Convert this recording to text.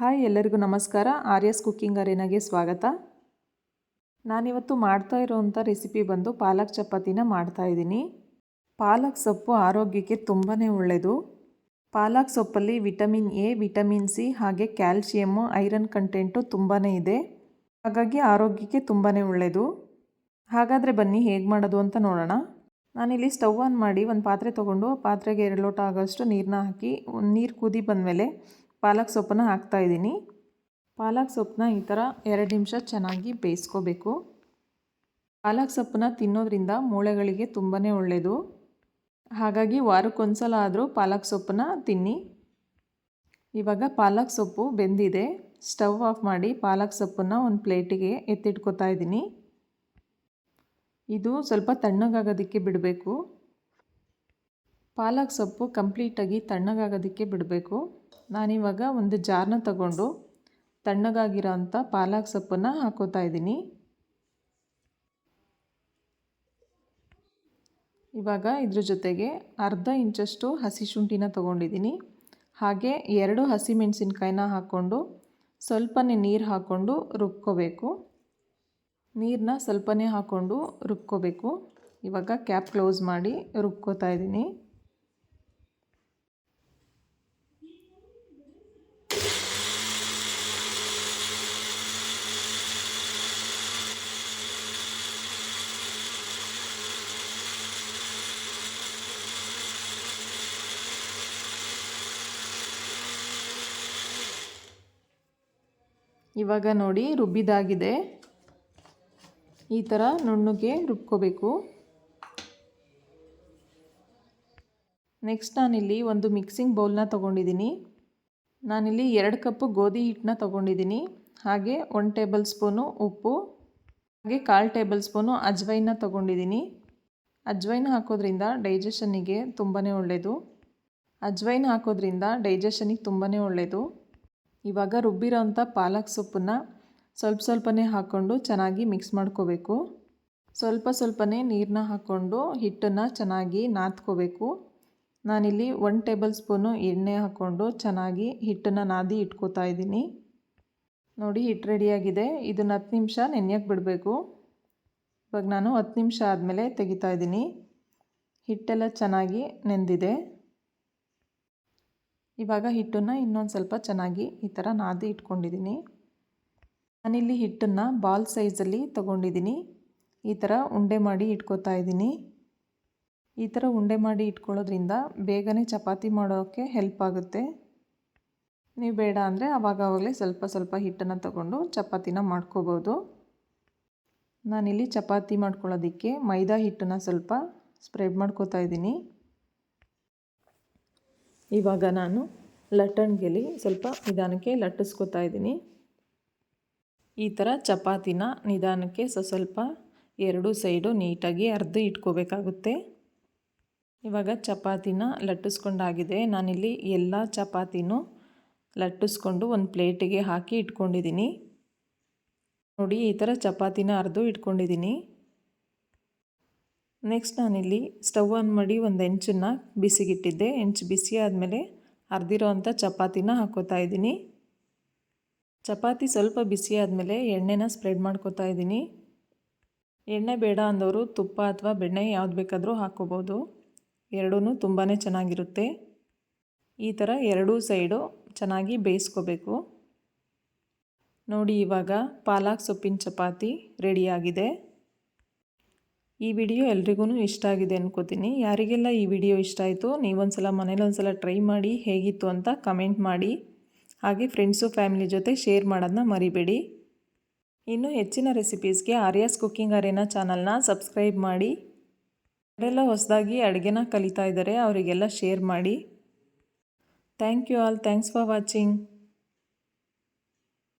Hi ಎಲ್ಲರಿಗೂ ನಮಸ್ಕಾರ. ಆರ್ಯಸ್ cooking ಅರೇನಾಗೆ ಸ್ವಾಗತ. ನಾನಿವತ್ತು ಮಾಡ್ತಾ ಇರೋವಂಥ ರೆಸಿಪಿ ಬಂದು ಪಾಲಕ್ ಚಪಾತಿನ ಮಾಡ್ತಾಯಿದ್ದೀನಿ. ಪಾಲಕ್ ಸೊಪ್ಪು ಆರೋಗ್ಯಕ್ಕೆ ತುಂಬಾ ಒಳ್ಳೆಯದು. ಪಾಲಕ್ ಸೊಪ್ಪಲ್ಲಿ ವಿಟಮಿನ್ ಎ, ವಿಟಮಿನ್ ಸಿ ಹಾಗೆ ಕ್ಯಾಲ್ಶಿಯಮ್ಮು, ಐರನ್ ಕಂಟೆಂಟು ತುಂಬಾ ಇದೆ. ಹಾಗಾಗಿ ಆರೋಗ್ಯಕ್ಕೆ ತುಂಬಾ ಒಳ್ಳೆಯದು. ಹಾಗಾದರೆ ಬನ್ನಿ ಹೇಗೆ ಮಾಡೋದು ಅಂತ ನೋಡೋಣ. ನಾನಿಲ್ಲಿ ಸ್ಟವ್ ಆನ್ ಮಾಡಿ ಒಂದು ಪಾತ್ರೆ ತೊಗೊಂಡು ಪಾತ್ರೆಗೆ 2 ಲೋಟ ಆಗೋಷ್ಟು ನೀರನ್ನ ಹಾಕಿ ನೀರು ಕುದಿ ಬಂದಮೇಲೆ ಪಾಲಕ್ ಸೊಪ್ಪನ್ನು ಹಾಕ್ತಾಯಿದ್ದೀನಿ. ಪಾಲಕ್ ಸೊಪ್ಪನ್ನ ಈ ಥರ 2 ನಿಮಿಷ ಚೆನ್ನಾಗಿ ಬೇಯಿಸ್ಕೋಬೇಕು. ಪಾಲಕ್ ಸೊಪ್ಪನ್ನ ತಿನ್ನೋದ್ರಿಂದ ಮೂಳೆಗಳಿಗೆ ತುಂಬಾ ಒಳ್ಳೆಯದು. ಹಾಗಾಗಿ ವಾರಕ್ಕೊಂದ್ಸಲ ಆದರೂ ಪಾಲಕ್ ಸೊಪ್ಪನ್ನ ತಿನ್ನಿ. ಇವಾಗ ಪಾಲಕ್ ಸೊಪ್ಪು ಬೆಂದಿದೆ. ಸ್ಟವ್ ಆಫ್ ಮಾಡಿ ಪಾಲಕ್ ಸೊಪ್ಪನ್ನು ಒಂದು ಪ್ಲೇಟಿಗೆ ಎತ್ತಿಟ್ಕೋತಾ ಇದ್ದೀನಿ. ಇದು ಸ್ವಲ್ಪ ತಣ್ಣಗಾಗೋದಕ್ಕೆ ಬಿಡಬೇಕು. ಪಾಲಕ್ ಸೊಪ್ಪು ಕಂಪ್ಲೀಟಾಗಿ ತಣ್ಣಗಾಗೋದಕ್ಕೆ ಬಿಡಬೇಕು. ನಾನಿವಾಗ ಒಂದು ಜಾರ್ನ ತಗೊಂಡು ತಣ್ಣಗಾಗಿರೋ ಅಂಥ ಪಾಲಕ್ ಸೊಪ್ಪನ್ನು ಹಾಕೋತಾ ಇದ್ದೀನಿ. ಇವಾಗ ಇದ್ರ ಜೊತೆಗೆ ಅರ್ಧ ಇಂಚಷ್ಟು ಹಸಿ ಶುಂಠಿನ ತೊಗೊಂಡಿದ್ದೀನಿ. ಹಾಗೆ 2 ಹಸಿಮೆಣಸಿನ್ಕಾಯಿನ ಹಾಕ್ಕೊಂಡು ಸ್ವಲ್ಪನೇ ನೀರು ಹಾಕ್ಕೊಂಡು ರುಬ್ಕೋಬೇಕು. ನೀರನ್ನ ಸ್ವಲ್ಪನೇ ಹಾಕ್ಕೊಂಡು ರುಬ್ಕೋಬೇಕು. ಇವಾಗ ಕ್ಯಾಪ್ ಕ್ಲೋಸ್ ಮಾಡಿ ರುಬ್ಕೋತಾ ಇದ್ದೀನಿ. ಇವಾಗ ನೋಡಿ ರುಬ್ಬಿದಾಗಿದೆ. ಈ ಥರ ನುಣ್ಣಗೆ ರುಬ್ಕೋಬೇಕು. ನೆಕ್ಸ್ಟ್ ನಾನಿಲ್ಲಿ ಒಂದು ಮಿಕ್ಸಿಂಗ್ ಬೌಲ್ನ ತೊಗೊಂಡಿದ್ದೀನಿ. ನಾನಿಲ್ಲಿ 2 ಕಪ್ಪು ಗೋಧಿ ಹಿಟ್ಟನ್ನ ತೊಗೊಂಡಿದ್ದೀನಿ. ಹಾಗೆ 1 ಟೇಬಲ್ ಸ್ಪೂನು ಉಪ್ಪು, ಹಾಗೆ 1/4 ಟೇಬಲ್ ಸ್ಪೂನು ಅಜ್ವೈನ ತೊಗೊಂಡಿದ್ದೀನಿ. ಅಜ್ವೈನ ಹಾಕೋದ್ರಿಂದ ಡೈಜೆಷನ್ನಿಗೆ ತುಂಬಾ ಒಳ್ಳೆಯದು. ಅಜ್ವೈನ ಹಾಕೋದ್ರಿಂದ ಡೈಜೆಷನ್ನಿಗೆ ತುಂಬಾ ಒಳ್ಳೆಯದು. ಇವಾಗ ರುಬ್ಬಿರೋಂಥ ಪಾಲಕ್ ಸೊಪ್ಪನ್ನು ಸ್ವಲ್ಪನೇ ಹಾಕ್ಕೊಂಡು ಚೆನ್ನಾಗಿ ಮಿಕ್ಸ್ ಮಾಡ್ಕೋಬೇಕು. ಸ್ವಲ್ಪನೇ ನೀರನ್ನ ಹಾಕ್ಕೊಂಡು ಹಿಟ್ಟನ್ನು ಚೆನ್ನಾಗಿ ನಾದ್ಕೋಬೇಕು. ನಾನಿಲ್ಲಿ 1 ಟೇಬಲ್ ಸ್ಪೂನು ಎಣ್ಣೆ ಹಾಕ್ಕೊಂಡು ಚೆನ್ನಾಗಿ ಹಿಟ್ಟನ್ನು ನಾದಿ ಇಟ್ಕೋತಾ ಇದ್ದೀನಿ. ನೋಡಿ ಹಿಟ್ಟು ರೆಡಿಯಾಗಿದೆ. ಇದನ್ನು 10 ನಿಮಿಷ ನೆನೆಯಕ್ಕೆ ಬಿಡಬೇಕು. ಇವಾಗ ನಾನು 10 ನಿಮಿಷ ಆದಮೇಲೆ ತೆಗಿತಾ ಇದ್ದೀನಿ. ಹಿಟ್ಟೆಲ್ಲ ಚೆನ್ನಾಗಿ ನೆಂದಿದೆ. ಇವಾಗ ಹಿಟ್ಟನ್ನು ಇನ್ನೊಂದು ಸ್ವಲ್ಪ ಚೆನ್ನಾಗಿ ಈ ಥರ ನಾದಿ ಇಟ್ಕೊಂಡಿದ್ದೀನಿ. ನಾನಿಲ್ಲಿ ಹಿಟ್ಟನ್ನು ಬಾಲ್ ಸೈಜಲ್ಲಿ ತೊಗೊಂಡಿದ್ದೀನಿ. ಈ ಥರ ಉಂಡೆ ಮಾಡಿ ಇಟ್ಕೋತಾ ಇದ್ದೀನಿ. ಈ ಥರ ಉಂಡೆ ಮಾಡಿ ಇಟ್ಕೊಳ್ಳೋದ್ರಿಂದ ಬೇಗನೆ ಚಪಾತಿ ಮಾಡೋಕ್ಕೆ ಹೆಲ್ಪ್ ಆಗುತ್ತೆ. ನೀವು ಬೇಡ ಅಂದರೆ ಆವಾಗಲೇ ಸ್ವಲ್ಪ ಹಿಟ್ಟನ್ನು ತಗೊಂಡು ಚಪಾತಿನ ಮಾಡ್ಕೋಬೋದು. ನಾನಿಲ್ಲಿ ಚಪಾತಿ ಮಾಡ್ಕೊಳ್ಳೋದಕ್ಕೆ ಮೈದಾ ಹಿಟ್ಟನ್ನು ಸ್ವಲ್ಪ ಸ್ಪ್ರೆಡ್ ಮಾಡ್ಕೋತಾ ಇದ್ದೀನಿ. ಇವಾಗ ನಾನು ಲಟ್ಟಣಿಗೆಲಿ ಸ್ವಲ್ಪ ನಿಧಾನಕ್ಕೆ ಲಟ್ಟಿಸ್ಕೊತಾ ಇದ್ದೀನಿ. ಈ ಥರ ಚಪಾತಿನ ನಿಧಾನಕ್ಕೆ ಸ್ವಲ್ಪ 2 ಸೈಡು ನೀಟಾಗಿ ಅರ್ಧ ಇಟ್ಕೋಬೇಕಾಗುತ್ತೆ. ಇವಾಗ ಚಪಾತಿನ ಲಟ್ಟಿಸ್ಕೊಂಡಾಗಿದೆ. ನಾನಿಲ್ಲಿ ಎಲ್ಲ ಚಪಾತಿನೂ ಲಟ್ಟಿಸ್ಕೊಂಡು ಒಂದು ಪ್ಲೇಟಿಗೆ ಹಾಕಿ ಇಟ್ಕೊಂಡಿದ್ದೀನಿ. ನೋಡಿ ಈ ಥರ ಚಪಾತಿನ ಅರ್ಧ ಇಟ್ಕೊಂಡಿದ್ದೀನಿ. ನೆಕ್ಸ್ಟ್ ನಾನಿಲ್ಲಿ ಸ್ಟವ್ ಆನ್ ಮಾಡಿ ಒಂದು ಹೆಂಚನ್ನು ಬಿಸಿಗಿಟ್ಟಿದ್ದೆ. ಹೆಂಚು ಬಿಸಿ ಆದಮೇಲೆ ಅರ್ದಿರೋ ಅಂಥ ಚಪಾತಿನ ಹಾಕ್ಕೋತಾ ಇದ್ದೀನಿ. ಚಪಾತಿ ಸ್ವಲ್ಪ ಬಿಸಿ ಆದಮೇಲೆ ಎಣ್ಣೆನ ಸ್ಪ್ರೆಡ್ ಮಾಡ್ಕೋತಾ ಇದ್ದೀನಿ. ಎಣ್ಣೆ ಬೇಡ ಅಂದವರು ತುಪ್ಪ ಅಥವಾ ಬೆಣ್ಣೆ ಯಾವ್ದು ಬೇಕಾದರೂ ಹಾಕ್ಕೋಬೋದು. ಎರಡೂ ತುಂಬಾ ಚೆನ್ನಾಗಿರುತ್ತೆ. ಈ ಥರ 2 ಸೈಡು ಚೆನ್ನಾಗಿ ಬೇಯಿಸ್ಕೋಬೇಕು. ನೋಡಿ ಇವಾಗ ಪಾಲಕ್ ಸೊಪ್ಪಿನ ಚಪಾತಿ ರೆಡಿಯಾಗಿದೆ. ಈ ವಿಡಿಯೋ ಎಲ್ರಿಗೂ ಇಷ್ಟ ಆಗಿದೆ ಅನ್ಕೋತೀನಿ. ಯಾರಿಗೆಲ್ಲ ಈ ವಿಡಿಯೋ ಇಷ್ಟ ಆಯಿತು ನೀವೊಂದ್ಸಲ ಮನೇಲೊಂದ್ಸಲ ಟ್ರೈ ಮಾಡಿ ಹೇಗಿತ್ತು ಅಂತ ಕಮೆಂಟ್ ಮಾಡಿ. ಹಾಗೆ ಫ್ರೆಂಡ್ಸು ಫ್ಯಾಮಿಲಿ ಜೊತೆ ಶೇರ್ ಮಾಡೋದನ್ನ ಮರಿಬೇಡಿ. ಇನ್ನೂ ಹೆಚ್ಚಿನ ರೆಸಿಪೀಸ್ಗೆ ಆರ್ಯಾಸ್ ಕುಕ್ಕಿಂಗ್ ಅರೇನಾ ಚಾನಲ್ನ ಸಬ್ಸ್ಕ್ರೈಬ್ ಮಾಡಿ. ಯಾರೆಲ್ಲ ಹೊಸದಾಗಿ ಅಡುಗೆನ ಕಲಿತಾ ಇದ್ದಾರೆ ಅವರಿಗೆಲ್ಲ ಶೇರ್ ಮಾಡಿ. Thank you all. Thanks for watching.